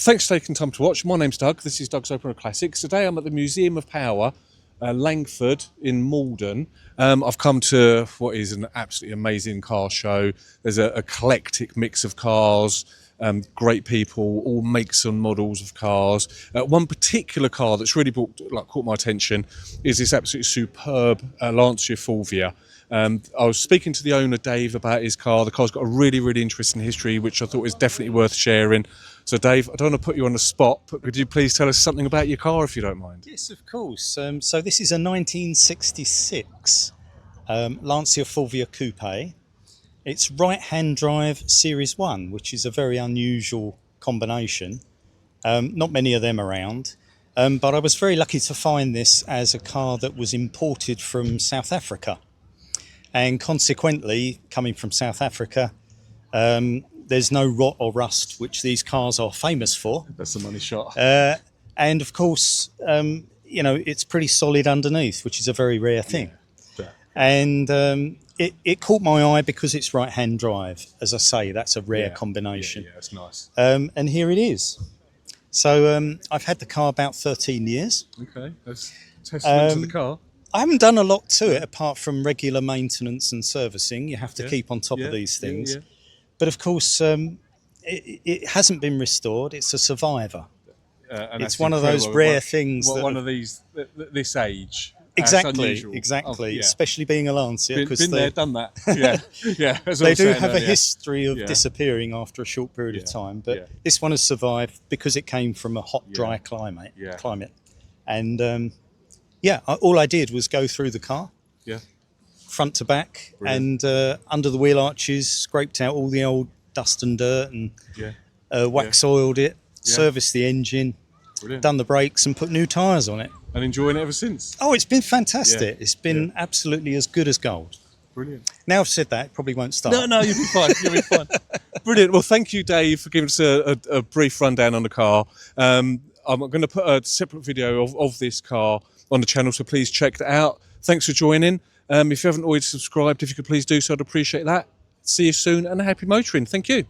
Thanks for taking time to watch. My name's Doug. This is Doug's Open Road Classics. Today I'm at the Museum of Power, Langford in Malden. I've come to what is an absolutely amazing car show. There's an eclectic mix of cars, great people, all makes and models of cars. One particular car that's really caught my attention is this absolutely superb Lancia Fulvia. I was speaking to the owner, Dave, about his car. The car's got a really, really interesting history, which I thought was definitely worth sharing. So, Dave, I don't want to put you on the spot, but could you please tell us something about your car, if you don't mind? Yes, of course. So this is a 1966 Lancia Fulvia Coupe. It's right-hand drive Series 1, which is a very unusual combination. Not many of them around. But I was very lucky to find this as a car that was imported from South Africa. And consequently, coming from South Africa, there's no rot or rust, which these cars are famous for. That's a money shot. And of course, it's pretty solid underneath, which is a very rare thing. Yeah. And it caught my eye because it's right-hand drive. As I say, that's a rare combination. Yeah, it's nice. And here it is. So I've had the car about 13 years. Okay, that's testament to the car. I haven't done a lot to it apart from regular maintenance and servicing. You have to keep on top of these things. But of course, it hasn't been restored. It's a survivor. And it's one of those rare things. One of these, this age. Exactly. Oh, yeah. Especially being a Lancia. Been there, done that. Yeah. They do have a history of disappearing after a short period of time. But this one has survived because it came from a hot, dry climate. And all I did was go through the car. Front to back. Brilliant. And under the wheel arches, scraped out all the old dust and dirt and wax oiled it, serviced the engine, done the brakes and put new tyres on it. And enjoying it ever since? Oh, it's been fantastic. It's been absolutely as good as gold. Brilliant. Now I've said that, it probably won't start. No, you'll be fine. You'll be fine. Brilliant. Well, thank you, Dave, for giving us a brief rundown on the car. I'm going to put a separate video of this car on the channel, so please check that out. Thanks for joining. If you haven't already subscribed, if you could please do so, I'd appreciate that. See you soon and happy motoring. Thank you.